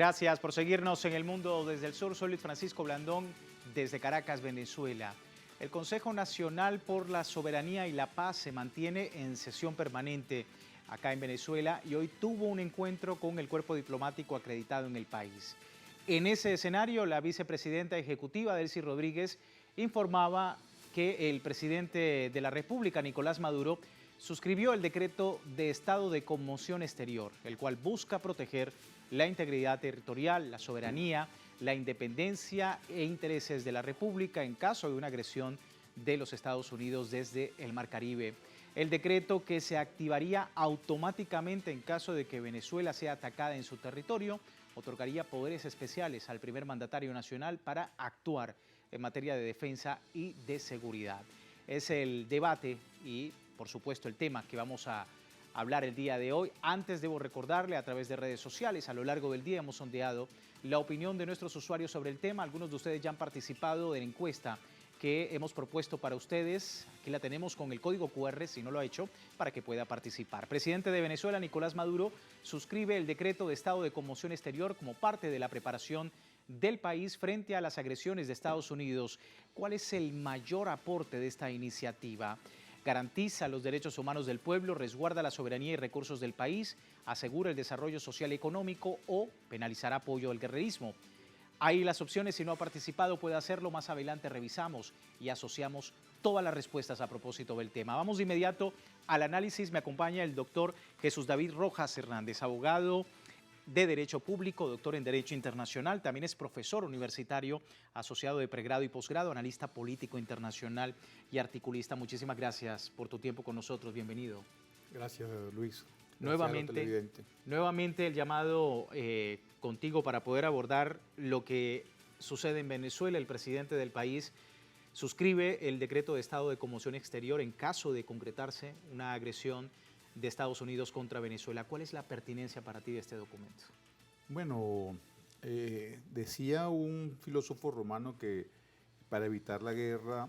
Gracias por seguirnos en El Mundo desde el Sur. Soy Luis Francisco Blandón desde Caracas, Venezuela. El Consejo Nacional por la Soberanía y la Paz se mantiene en sesión permanente acá en Venezuela y hoy tuvo un encuentro con el cuerpo diplomático acreditado en el país. En ese escenario, la vicepresidenta ejecutiva, Delcy Rodríguez, informaba que el presidente de la República, Nicolás Maduro, suscribió el decreto de estado de conmoción exterior, el cual busca proteger la integridad territorial, la soberanía, la independencia e intereses de la República en caso de una agresión de los Estados Unidos desde el Mar Caribe. El decreto, que se activaría automáticamente en caso de que Venezuela sea atacada en su territorio, otorgaría poderes especiales al primer mandatario nacional para actuar en materia de defensa y de seguridad. Es el debate y, por supuesto, el tema que vamos a hablar el día de hoy. Antes debo recordarle, a través de redes sociales, a lo largo del día hemos sondeado la opinión de nuestros usuarios sobre el tema. Algunos de ustedes ya han participado de la encuesta que hemos propuesto para ustedes. Aquí la tenemos con el código QR, si no lo ha hecho, para que pueda participar. Presidente de Venezuela, Nicolás Maduro, suscribe el decreto de estado de conmoción exterior como parte de la preparación del país frente a las agresiones de Estados Unidos. ¿Cuál es el mayor aporte de esta iniciativa? Garantiza los derechos humanos del pueblo, resguarda la soberanía y recursos del país, asegura el desarrollo social y económico o penalizará apoyo al guerrerismo. Hay las opciones. Si no ha participado puede hacerlo. Más adelante revisamos y asociamos todas las respuestas a propósito del tema. Vamos de inmediato al análisis. Me acompaña el doctor Jesús David Rojas Hernández, abogado de Derecho Público, doctor en Derecho Internacional, también es profesor universitario, asociado de pregrado y posgrado, analista político internacional y articulista. Muchísimas gracias por tu tiempo con nosotros. Bienvenido. Gracias, Luis. Nuevamente el llamado contigo para poder abordar lo que sucede en Venezuela. El presidente del país suscribe el decreto de estado de conmoción exterior en caso de concretarse una agresión de Estados Unidos contra Venezuela. ¿Cuál es la pertinencia para ti de este documento? Bueno, decía un filósofo romano que para evitar la guerra,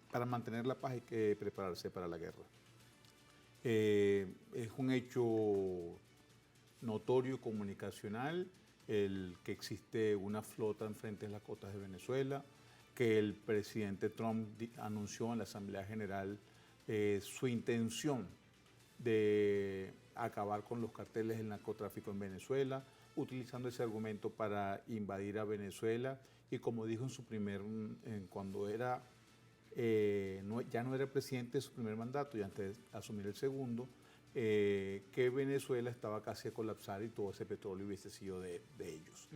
para mantener la paz hay que prepararse para la guerra. Es un hecho notorio comunicacional el que existe una flota enfrente de las costas de Venezuela, que el presidente Trump anunció en la Asamblea General su intención de acabar con los carteles del narcotráfico en Venezuela, utilizando ese argumento para invadir a Venezuela. Y como dijo en su cuando era, ya no era presidente de su primer mandato, y antes de asumir el segundo, que Venezuela estaba casi a colapsar y todo ese petróleo hubiese sido de ellos.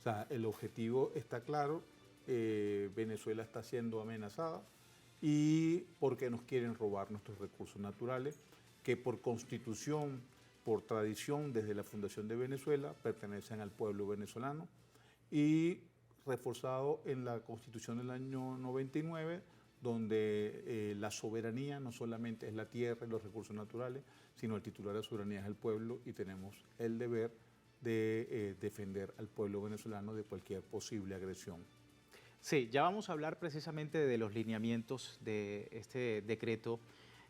O sea, el objetivo está claro. Venezuela está siendo amenazada y porque nos quieren robar nuestros recursos naturales, que por constitución, por tradición, desde la fundación de Venezuela, pertenecen al pueblo venezolano, y reforzado en la Constitución del año 99, donde la soberanía no solamente es la tierra y los recursos naturales, sino el titular de la soberanía es el pueblo, y tenemos el deber de defender al pueblo venezolano de cualquier posible agresión. Sí, ya vamos a hablar precisamente de los lineamientos de este decreto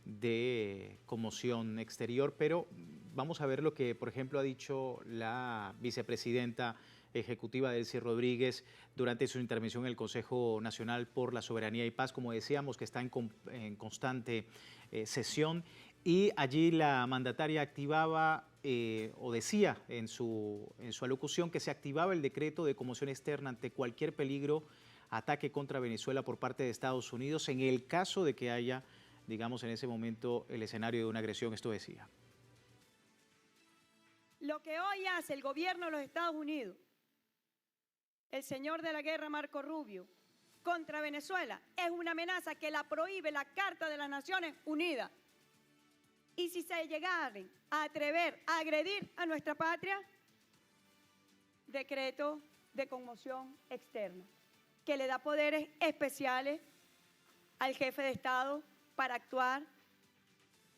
de conmoción exterior, pero vamos a ver lo que, por ejemplo, ha dicho la vicepresidenta ejecutiva Delcy Rodríguez durante su intervención en el Consejo Nacional por la Soberanía y Paz, como decíamos, que está en constante sesión, y allí la mandataria activaba o decía en su alocución que se activaba el decreto de conmoción externa ante cualquier peligro, ataque contra Venezuela por parte de Estados Unidos en el caso de que haya, digamos, en ese momento el escenario de una agresión. Esto decía. Lo que hoy hace el gobierno de los Estados Unidos, el señor de la guerra Marco Rubio, contra Venezuela, es una amenaza que la prohíbe la Carta de las Naciones Unidas. Y si se llegaran a atrever a agredir a nuestra patria, decreto de conmoción externa, que le da poderes especiales al jefe de Estado para actuar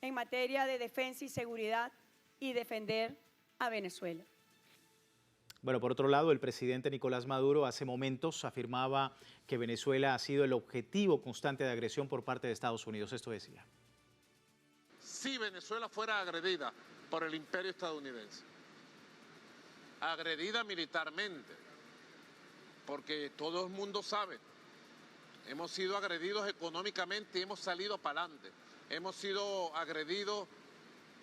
en materia de defensa y seguridad y defender a Venezuela. Bueno, por otro lado, el presidente Nicolás Maduro hace momentos afirmaba que Venezuela ha sido el objetivo constante de agresión por parte de Estados Unidos. Esto decía. Si Venezuela fuera agredida por el imperio estadounidense, agredida militarmente, porque todo el mundo sabe, hemos sido agredidos económicamente y hemos salido para adelante, hemos sido agredidos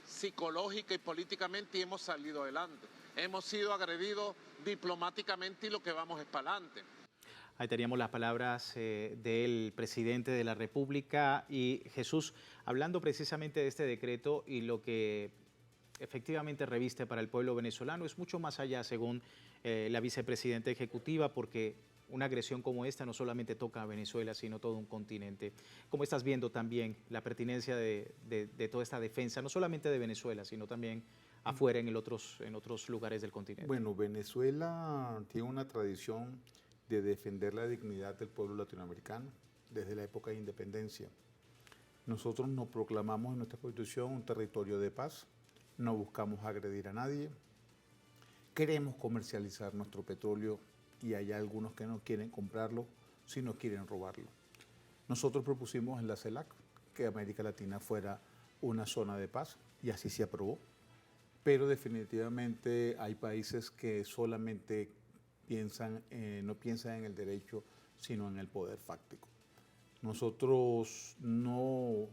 psicológica y políticamente y hemos salido adelante, hemos sido agredidos diplomáticamente y lo que vamos es para adelante. Ahí teníamos las palabras del presidente de la República. Y Jesús, hablando precisamente de este decreto y lo que efectivamente reviste para el pueblo venezolano, es mucho más allá, según la vicepresidenta ejecutiva, porque una agresión como esta no solamente toca a Venezuela, sino todo un continente. ¿Cómo estás viendo también la pertinencia de toda esta defensa, no solamente de Venezuela, sino también afuera en otros lugares del continente? Bueno, Venezuela tiene una tradición de defender la dignidad del pueblo latinoamericano desde la época de independencia. Nosotros nos proclamamos en nuestra Constitución un territorio de paz, no buscamos agredir a nadie, queremos comercializar nuestro petróleo y hay algunos que no quieren comprarlo, sino quieren robarlo. Nosotros propusimos en la CELAC que América Latina fuera una zona de paz y así se aprobó, pero definitivamente hay países que solamente no piensan en el derecho, sino en el poder fáctico. Nosotros no,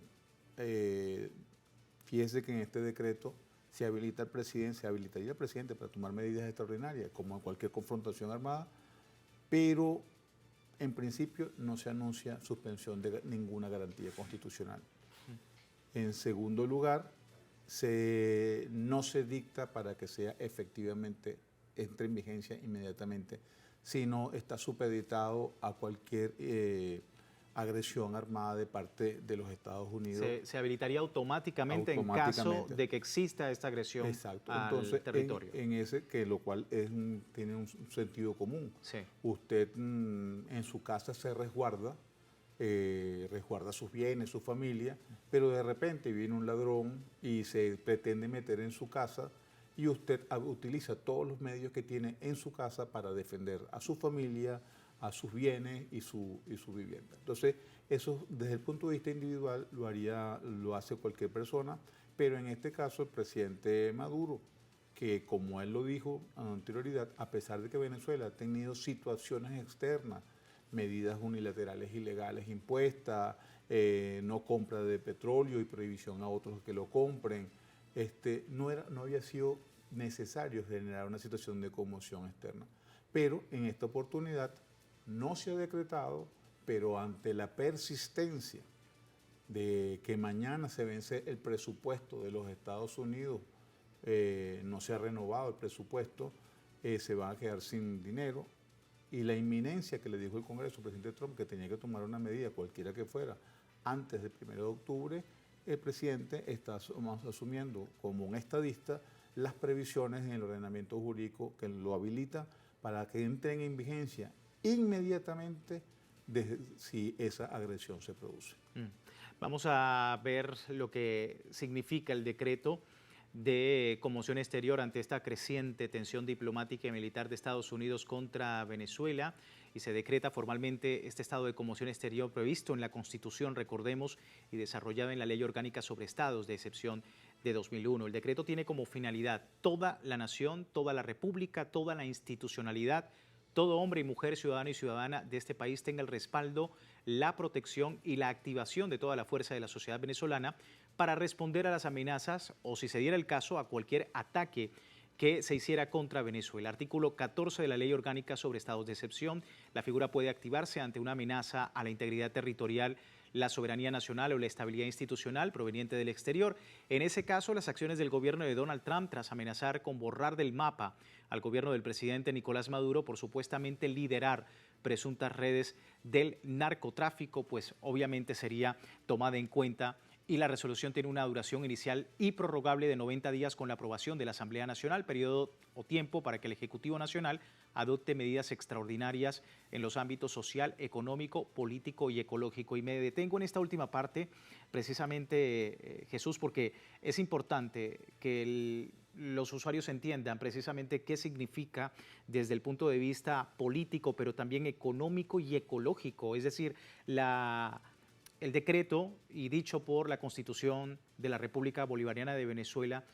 fíjese que en este decreto se habilitaría al presidente para tomar medidas extraordinarias, como en cualquier confrontación armada, pero en principio no se anuncia suspensión de ninguna garantía constitucional. En segundo lugar, no se dicta para que sea efectivamente entre en vigencia inmediatamente, sino está supeditado a cualquier agresión armada de parte de los Estados Unidos. Se habilitaría automáticamente en caso de que exista esta agresión. Exacto. Al Entonces, territorio. En ese, que lo cual tiene un sentido común. Sí. Usted en su casa se resguarda sus bienes, su familia, pero de repente viene un ladrón y se pretende meter en su casa y usted utiliza todos los medios que tiene en su casa para defender a su familia, a sus bienes y su vivienda. Entonces, eso desde el punto de vista individual lo hace cualquier persona, pero en este caso el presidente Maduro, que como él lo dijo con anterioridad, a pesar de que Venezuela ha tenido situaciones externas, medidas unilaterales ilegales impuestas, no compra de petróleo y prohibición a otros que lo compren, no había sido necesario generar una situación de conmoción externa. Pero en esta oportunidad no se ha decretado, pero ante la persistencia de que mañana se vence el presupuesto de los Estados Unidos, no se ha renovado el presupuesto, se van a quedar sin dinero, y la inminencia que le dijo el Congreso al presidente Trump que tenía que tomar una medida, cualquiera que fuera, antes del 1 de octubre, el presidente está asumiendo como un estadista las previsiones en el ordenamiento jurídico que lo habilita para que entren en vigencia inmediatamente si esa agresión se produce. Vamos a ver lo que significa el decreto de conmoción exterior ante esta creciente tensión diplomática y militar de Estados Unidos contra Venezuela, y se decreta formalmente este estado de conmoción exterior previsto en la Constitución, recordemos, y desarrollado en la Ley Orgánica sobre Estados de Excepción de 2001. El decreto tiene como finalidad toda la nación, toda la república, toda la institucionalidad, todo hombre y mujer, ciudadano y ciudadana de este país tenga el respaldo, la protección y la activación de toda la fuerza de la sociedad venezolana para responder a las amenazas o, si se diera el caso, a cualquier ataque que se hiciera contra Venezuela. Artículo 14 de la Ley Orgánica sobre Estados de Excepción. La figura puede activarse ante una amenaza a la integridad territorial, la soberanía nacional o la estabilidad institucional proveniente del exterior. En ese caso, las acciones del gobierno de Donald Trump tras amenazar con borrar del mapa al gobierno del presidente Nicolás Maduro por supuestamente liderar presuntas redes del narcotráfico, pues obviamente sería tomada en cuenta, y la resolución tiene una duración inicial y prorrogable de 90 días con la aprobación de la Asamblea Nacional, periodo o tiempo para que el Ejecutivo Nacional adopte medidas extraordinarias en los ámbitos social, económico, político y ecológico. Y me detengo en esta última parte, precisamente, Jesús, porque es importante que los usuarios entiendan precisamente qué significa desde el punto de vista político, pero también económico y ecológico. Es decir, el decreto, y dicho por la Constitución de la República Bolivariana de Venezuela,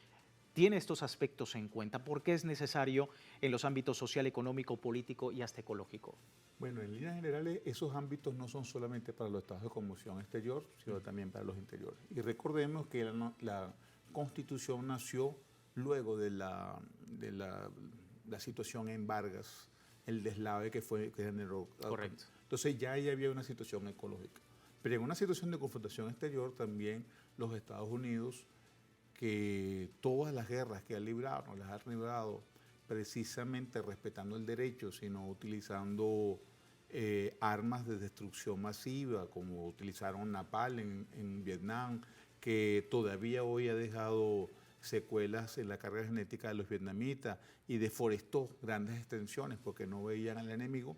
tiene estos aspectos en cuenta? ¿Por qué es necesario en los ámbitos social, económico, político y hasta ecológico? Bueno, en líneas generales, esos ámbitos no son solamente para los estados de conmoción exterior, sino también para los interiores. Y recordemos que la Constitución nació luego de la situación en Vargas, el deslave que generó. Correcto. Entonces ya ahí había una situación ecológica. Pero en una situación de confrontación exterior también los Estados Unidos, que todas las guerras que han librado, no las han librado precisamente respetando el derecho, sino utilizando armas de destrucción masiva, como utilizaron napalm en Vietnam, que todavía hoy ha dejado secuelas en la carga genética de los vietnamitas y deforestó grandes extensiones porque no veían al enemigo.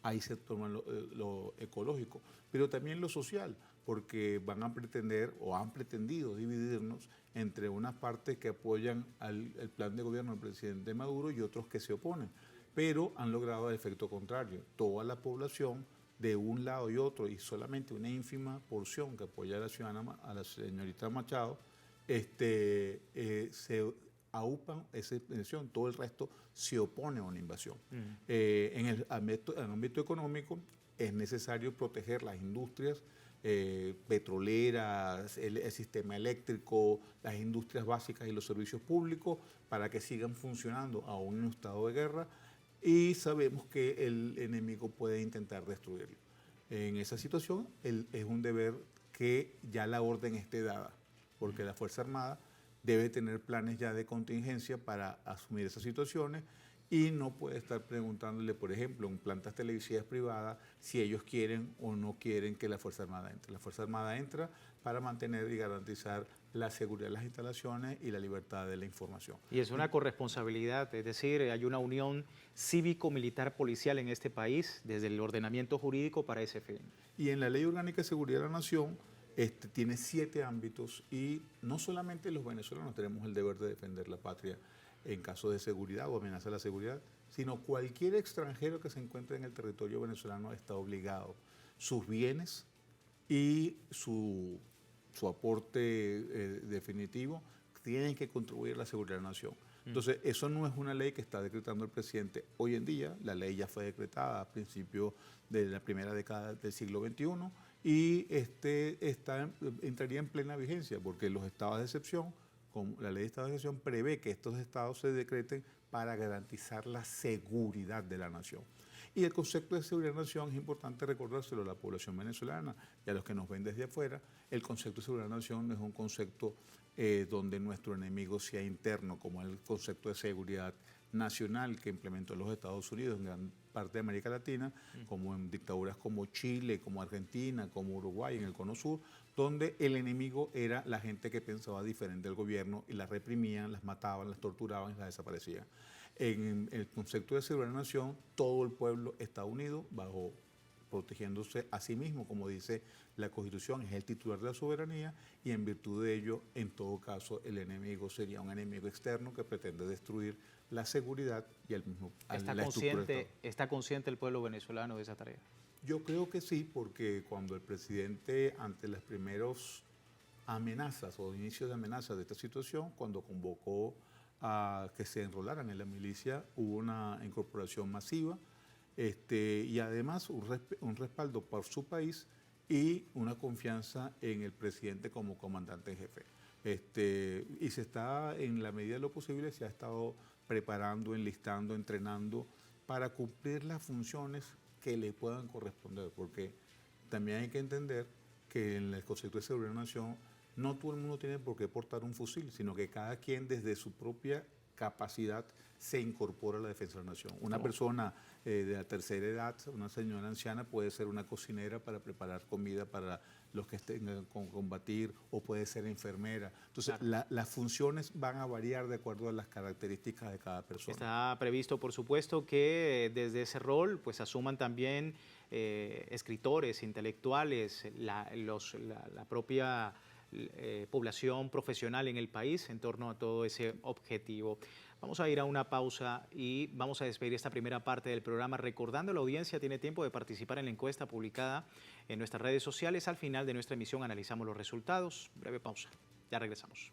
Ahí se toma lo ecológico, pero también lo social, porque van a pretender o han pretendido dividirnos entre unas partes que apoyan el plan de gobierno del presidente Maduro y otros que se oponen, pero han logrado el efecto contrario. Toda la población de un lado y otro, y solamente una ínfima porción que apoya a la señorita Machado, se aupan esa invasión, todo el resto se opone a una invasión. En el ámbito económico es necesario proteger las industrias petroleras, el sistema eléctrico, las industrias básicas y los servicios públicos para que sigan funcionando aún en un estado de guerra, y sabemos que el enemigo puede intentar destruirlo. En esa situación es un deber que ya la orden esté dada, porque la Fuerza Armada debe tener planes ya de contingencia para asumir esas situaciones y no puede estar preguntándole, por ejemplo, en plantas televisivas privadas si ellos quieren o no quieren que la Fuerza Armada entre. La Fuerza Armada entra para mantener y garantizar la seguridad de las instalaciones y la libertad de la información. Y es una corresponsabilidad, es decir, hay una unión cívico-militar-policial en este país desde el ordenamiento jurídico para ese fin. Y en la Ley Orgánica de Seguridad de la Nación tiene 7 ámbitos y no solamente los venezolanos tenemos el deber de defender la patria en caso de seguridad o amenaza a la seguridad, sino cualquier extranjero que se encuentre en el territorio venezolano está obligado. Sus bienes y su aporte definitivo tienen que contribuir a la seguridad de la nación. Entonces, eso no es una ley que está decretando el presidente hoy en día. La ley ya fue decretada a principios de la primera década del siglo XXI y entraría en plena vigencia porque los estados de excepción, como la ley de estado de excepción, prevé que estos estados se decreten para garantizar la seguridad de la nación. Y el concepto de seguridad de la nación es importante recordárselo a la población venezolana y a los que nos ven desde afuera. El concepto de seguridad de la nación no es un concepto donde nuestro enemigo sea interno, como el concepto de seguridad nacional que implementó los Estados Unidos en gran parte de América Latina, como en dictaduras como Chile, como Argentina, como Uruguay, en el Cono Sur, donde el enemigo era la gente que pensaba diferente del gobierno y las reprimían, las mataban, las torturaban y las desaparecían. En el concepto de seguridad de la nación, todo el pueblo está unido protegiéndose a sí mismo, como dice la Constitución, es el titular de la soberanía y en virtud de ello, en todo caso, el enemigo sería un enemigo externo que pretende destruir la seguridad y la estructura del Estado. ¿Está consciente el pueblo venezolano de esa tarea? Yo creo que sí, porque cuando el presidente, ante las primeras amenazas o inicios de amenazas de esta situación, cuando convocó a que se enrolaran en la milicia, hubo una incorporación masiva y además un respaldo por su país y una confianza en el presidente como comandante en jefe. Y se está, en la medida de lo posible, se ha estado preparando, enlistando, entrenando para cumplir las funciones que le puedan corresponder, porque también hay que entender que en el concepto de seguridad de la nación no todo el mundo tiene por qué portar un fusil, sino que cada quien desde su propia capacidad se incorpora a la defensa de la nación. Una persona de la tercera edad, una señora anciana, puede ser una cocinera para preparar comida para los que estén con combatir, o puede ser enfermera. Entonces, claro, las funciones van a variar de acuerdo a las características de cada persona. Está previsto, por supuesto, que desde ese rol pues asuman también escritores, intelectuales, la propia población profesional en el país en torno a todo ese objetivo. Vamos a ir a una pausa y vamos a despedir esta primera parte del programa recordando a la audiencia tiene tiempo de participar en la encuesta publicada en nuestras redes sociales. Al final de nuestra emisión analizamos los resultados. Breve pausa. Ya regresamos.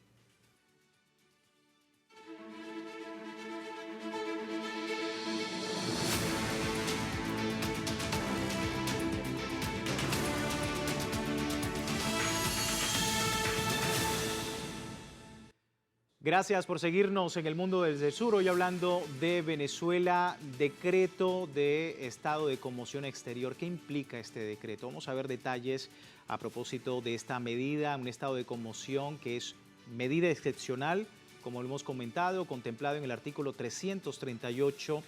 Gracias por seguirnos en El Mundo desde el Sur. Hoy hablando de Venezuela, decreto de estado de conmoción exterior. ¿Qué implica este decreto? Vamos a ver detalles a propósito de esta medida, un estado de conmoción que es medida excepcional, como lo hemos comentado, contemplado en el artículo 338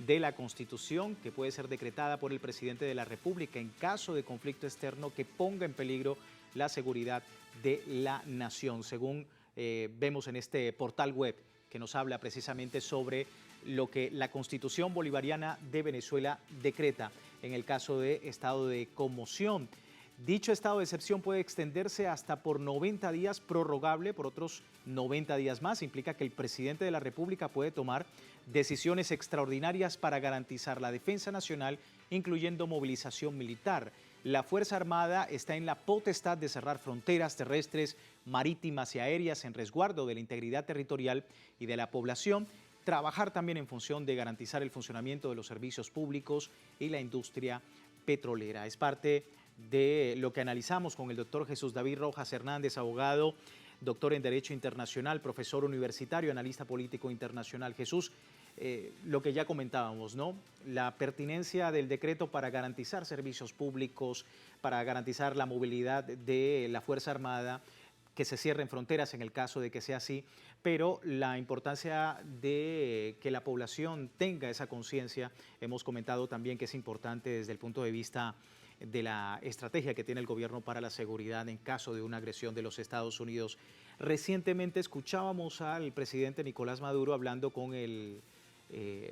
de la Constitución, que puede ser decretada por el presidente de la República en caso de conflicto externo que ponga en peligro la seguridad de la nación, según vemos en este portal web que nos habla precisamente sobre lo que la Constitución Bolivariana de Venezuela decreta en el caso de estado de conmoción. Dicho estado de excepción puede extenderse hasta por 90 días, prorrogable por otros 90 días más. Implica que el presidente de la República puede tomar decisiones extraordinarias para garantizar la defensa nacional, incluyendo movilización militar. La Fuerza Armada está en la potestad de cerrar fronteras terrestres, marítimas y aéreas en resguardo de la integridad territorial y de la población, trabajar también en función de garantizar el funcionamiento de los servicios públicos y la industria petrolera. Es parte de lo que analizamos con el doctor Jesús David Rojas Hernández, abogado, doctor en Derecho Internacional, profesor universitario, analista político internacional. Jesús, lo que ya comentábamos, ¿no? La pertinencia del decreto para garantizar servicios públicos, para garantizar la movilidad de la Fuerza Armada, que se cierren fronteras en el caso de que sea así, pero la importancia de que la población tenga esa conciencia, hemos comentado también que es importante desde el punto de vista de la estrategia que tiene el gobierno para la seguridad en caso de una agresión de los Estados Unidos. Recientemente escuchábamos al presidente Nicolás Maduro hablando con el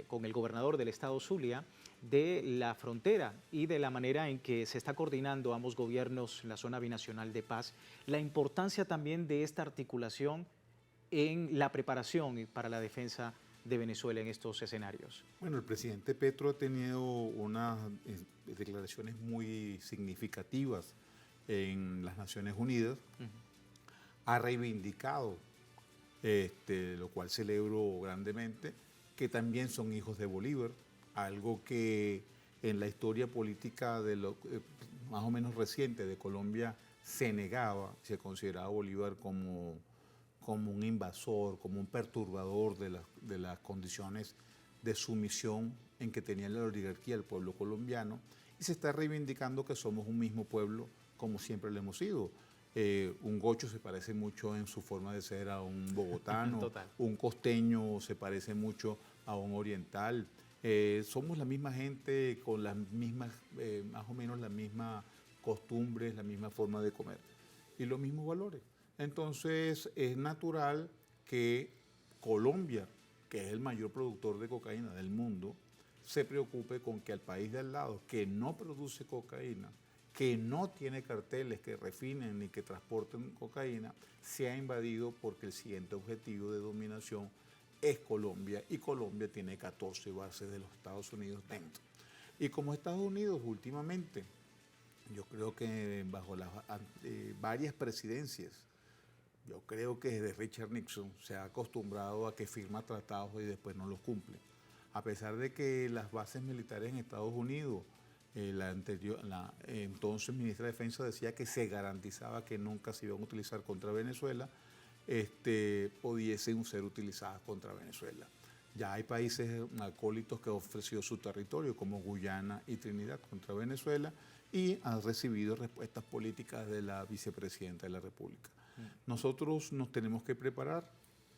gobernador del estado Zulia de la frontera y de la manera en que se está coordinando ambos gobiernos en la zona binacional de paz, la importancia también de esta articulación en la preparación para la defensa de Venezuela en estos escenarios. Bueno, el presidente Petro ha tenido unas declaraciones muy significativas en las Naciones Unidas. Ha reivindicado, lo cual celebro grandemente, que también son hijos de Bolívar, algo que en la historia política de más o menos reciente de Colombia se negaba, se consideraba a Bolívar como un invasor, como un perturbador de las condiciones de sumisión en que tenía la oligarquía el pueblo colombiano, y se está reivindicando que somos un mismo pueblo como siempre lo hemos sido. Un gocho se parece mucho en su forma de ser a un bogotano, Total. Un costeño se parece mucho a un oriental. Somos la misma gente con las mismas, más o menos las mismas costumbres, la misma forma de comer y los mismos valores. Entonces es natural que Colombia, que es el mayor productor de cocaína del mundo, se preocupe con que al país de al lado, que no produce cocaína, que no tiene carteles que refinen ni que transporten cocaína, sea invadido porque el siguiente objetivo de dominación es Colombia, y Colombia tiene 14 bases de los Estados Unidos dentro. Y como Estados Unidos últimamente, yo creo que bajo las varias presidencias, yo creo que desde Richard Nixon se ha acostumbrado a que firma tratados y después no los cumple. A pesar de que las bases militares en Estados Unidos, la entonces ministra de Defensa decía que se garantizaba que nunca se iban a utilizar contra Venezuela, pudiesen ser utilizadas contra Venezuela. Ya hay países acólitos que han ofrecido su territorio, como Guyana y Trinidad, contra Venezuela, y han recibido respuestas políticas de la vicepresidenta de la República. Nosotros nos tenemos que preparar,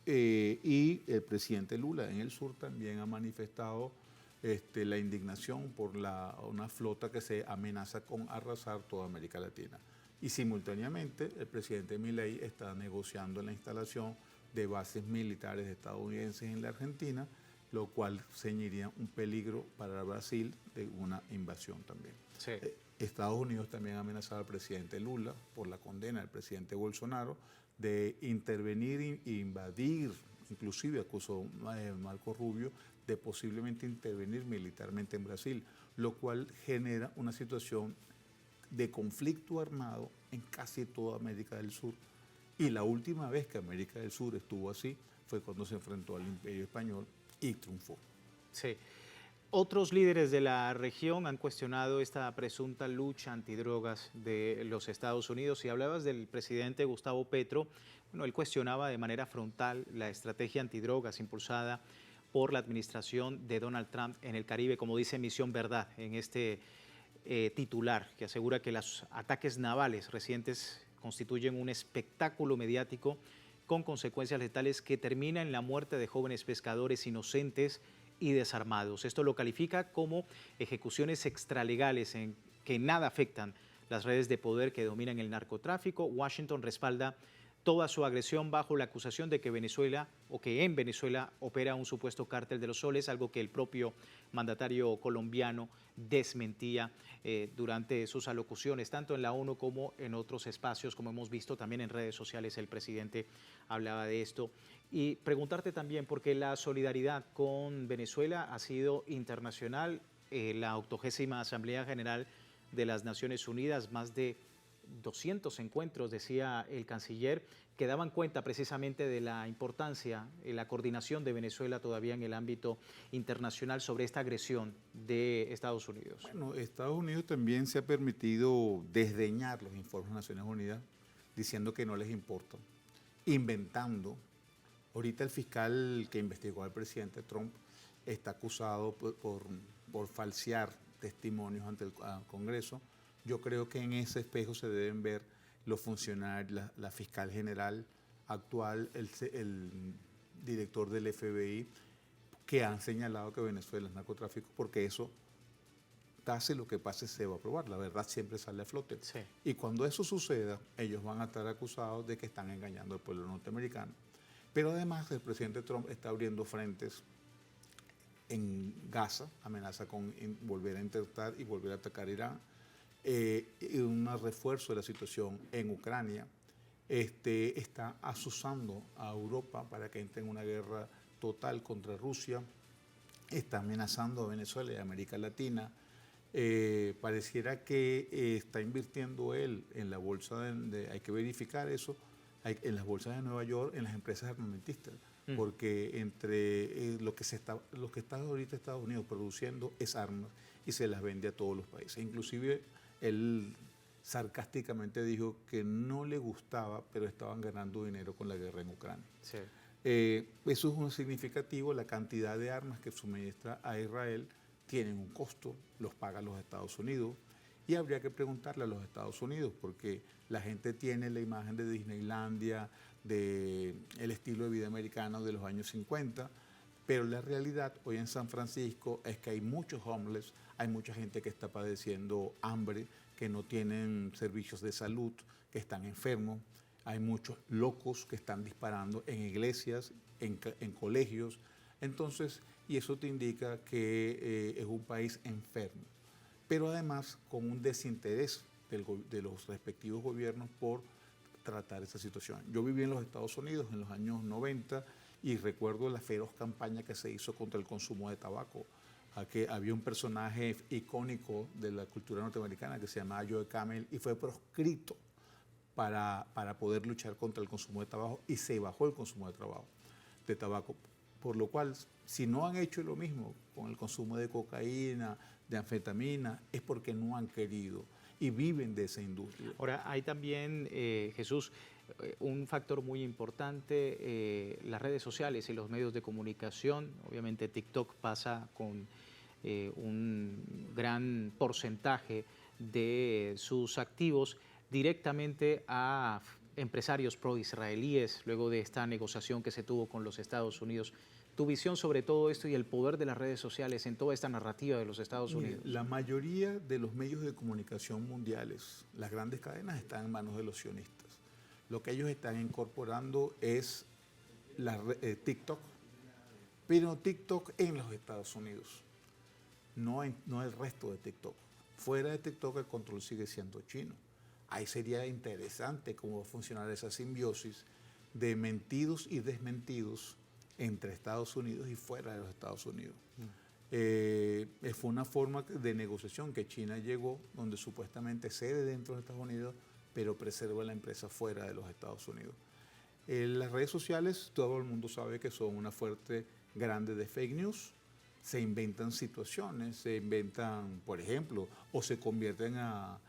y el presidente Lula en el sur también ha manifestado la indignación por una flota que se amenaza con arrasar toda América Latina. Y simultáneamente el presidente Milei está negociando la instalación de bases militares estadounidenses en la Argentina, lo cual señalaría un peligro para Brasil de una invasión también. Sí. Estados Unidos también ha amenazado al presidente Lula por la condena del presidente Bolsonaro de intervenir e invadir, inclusive acusó Marco Rubio de posiblemente intervenir militarmente en Brasil, lo cual genera una situación de conflicto armado en casi toda América del Sur. Y la última vez que América del Sur estuvo así fue cuando se enfrentó al Imperio Español y triunfó. Sí. Otros líderes de la región han cuestionado esta presunta lucha antidrogas de los Estados Unidos. Y hablabas del presidente Gustavo Petro, bueno, él cuestionaba de manera frontal la estrategia antidrogas impulsada por la administración de Donald Trump en el Caribe, como dice Misión Verdad en este titular, que asegura que los ataques navales recientes constituyen un espectáculo mediático con consecuencias letales que termina en la muerte de jóvenes pescadores inocentes y desarmados. Esto lo califica como ejecuciones extralegales en que nada afectan las redes de poder que dominan el narcotráfico. Washington respalda toda su agresión bajo la acusación de que en Venezuela opera un supuesto cártel de los soles, algo que el propio mandatario colombiano desmentía durante sus alocuciones, tanto en la ONU como en otros espacios, como hemos visto también en redes sociales. El presidente hablaba de esto. Y preguntarte también, porque la solidaridad con Venezuela ha sido internacional, la 80ª Asamblea General de las Naciones Unidas, más de 200 encuentros, decía el canciller, que daban cuenta precisamente de la importancia, la coordinación de Venezuela todavía en el ámbito internacional sobre esta agresión de Estados Unidos. Bueno, Estados Unidos también se ha permitido desdeñar los informes de Naciones Unidas, diciendo que no les importa, inventando. Ahorita el fiscal que investigó al presidente Trump está acusado por falsear testimonios ante el Congreso. Yo creo que en ese espejo se deben ver los funcionarios, la fiscal general actual, el director del FBI, que han señalado que Venezuela es narcotráfico, porque eso, pase lo que pase, se va a probar. La verdad siempre sale a flote. Sí. Y cuando eso suceda, ellos van a estar acusados de que están engañando al pueblo norteamericano. Pero además el presidente Trump está abriendo frentes en Gaza, amenaza con volver a intentar y volver a atacar Irán. Un refuerzo de la situación en Ucrania, está asusando a Europa para que entre en una guerra total contra Rusia, está amenazando a Venezuela y a América Latina. Pareciera que está invirtiendo él en la bolsa hay que verificar eso, en las bolsas de Nueva York, en las empresas armamentistas, porque entre lo que está ahorita Estados Unidos produciendo es armas y se las vende a todos los países. Inclusive él sarcásticamente dijo que no le gustaba, pero estaban ganando dinero con la guerra en Ucrania. Sí. Eso es un significativo. La cantidad de armas que suministra a Israel tienen un costo, los pagan los Estados Unidos, y habría que preguntarle a los Estados Unidos, porque la gente tiene la imagen de Disneylandia, del estilo de vida americano de los años 50, pero la realidad hoy en San Francisco es que hay muchos homeless, hay mucha gente que está padeciendo hambre, que no tienen servicios de salud, que están enfermos, hay muchos locos que están disparando en iglesias, en colegios. Entonces, y eso te indica que es un país enfermo, pero además con un desinterés de los respectivos gobiernos por tratar esa situación. Yo viví en los Estados Unidos en los años 90 y recuerdo la feroz campaña que se hizo contra el consumo de tabaco. Que había un personaje icónico de la cultura norteamericana que se llamaba Joe Camel y fue proscrito para poder luchar contra el consumo de tabaco, y se bajó el consumo de tabaco. Por lo cual, si no han hecho lo mismo con el consumo de cocaína, de anfetamina, es porque no han querido y viven de esa industria. Ahora, hay también, Jesús, un factor muy importante, las redes sociales y los medios de comunicación. Obviamente TikTok pasa con un gran porcentaje de sus activos directamente a empresarios pro-israelíes luego de esta negociación que se tuvo con los Estados Unidos. Tu visión sobre todo esto y el poder de las redes sociales en toda esta narrativa de los Estados Unidos. La mayoría de los medios de comunicación mundiales, las grandes cadenas, están en manos de los sionistas. Lo que ellos están incorporando es TikTok, pero TikTok en los Estados Unidos, no el resto de TikTok. Fuera de TikTok el control sigue siendo chino. Ahí sería interesante cómo va a funcionar esa simbiosis de mentidos y desmentidos entre Estados Unidos y fuera de los Estados Unidos. Fue una forma de negociación que China llegó, donde supuestamente cede dentro de Estados Unidos, pero preserva la empresa fuera de los Estados Unidos. Las redes sociales, todo el mundo sabe que son una fuerte grande de fake news, se inventan situaciones, se inventan, por ejemplo, o se convierten a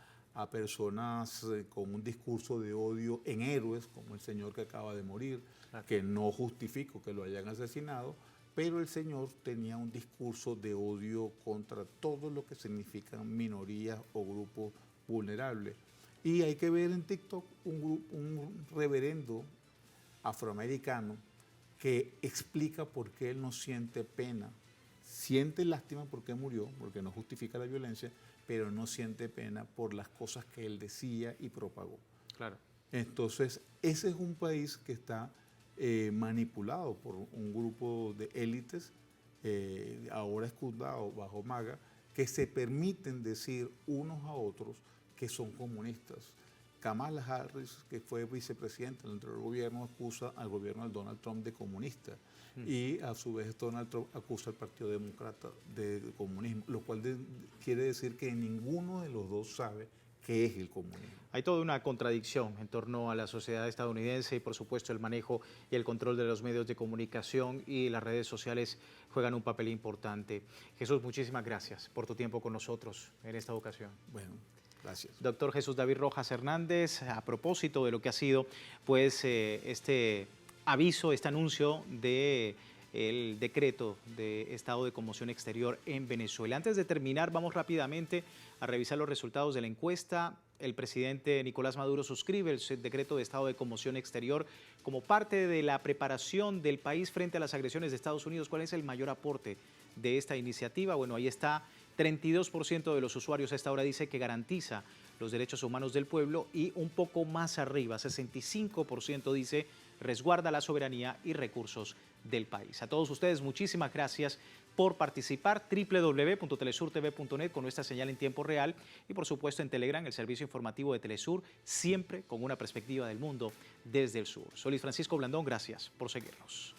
personas con un discurso de odio en héroes, como el señor que acaba de morir, que no justifico que lo hayan asesinado, pero el señor tenía un discurso de odio contra todo lo que significan minorías o grupos vulnerables. Y hay que ver en TikTok un reverendo afroamericano que explica por qué él no siente pena. Siente lástima porque murió, porque no justifica la violencia, pero no siente pena por las cosas que él decía y propagó. Claro. Entonces, ese es un país que está manipulado por un grupo de élites, ahora escudado bajo MAGA, que se permiten decir unos a otros que son comunistas. Kamala Harris, que fue vicepresidenta del anterior gobierno, acusa al gobierno de Donald Trump de comunista. Y a su vez Donald Trump acusa al Partido Demócrata de comunismo, lo cual quiere decir que ninguno de los dos sabe qué es el comunismo. Hay toda una contradicción en torno a la sociedad estadounidense y por supuesto el manejo y el control de los medios de comunicación y las redes sociales juegan un papel importante. Jesús, muchísimas gracias por tu tiempo con nosotros en esta ocasión. Bueno, gracias. Doctor Jesús David Rojas Hernández, a propósito de lo que ha sido pues este aviso, este anuncio de el decreto de estado de conmoción exterior en Venezuela. Antes de terminar, vamos rápidamente a revisar los resultados de la encuesta. El presidente Nicolás Maduro suscribe el decreto de estado de conmoción exterior como parte de la preparación del país frente a las agresiones de Estados Unidos. ¿Cuál es el mayor aporte de esta iniciativa? Bueno, ahí está. 32% de los usuarios a esta hora dice que garantiza los derechos humanos del pueblo y un poco más arriba, 65% dice resguarda la soberanía y recursos del país. A todos ustedes, muchísimas gracias por participar. www.telesurtv.net con nuestra señal en tiempo real y por supuesto en Telegram, el servicio informativo de Telesur, siempre con una perspectiva del mundo desde el sur. Soy Luis Francisco Blandón, gracias por seguirnos.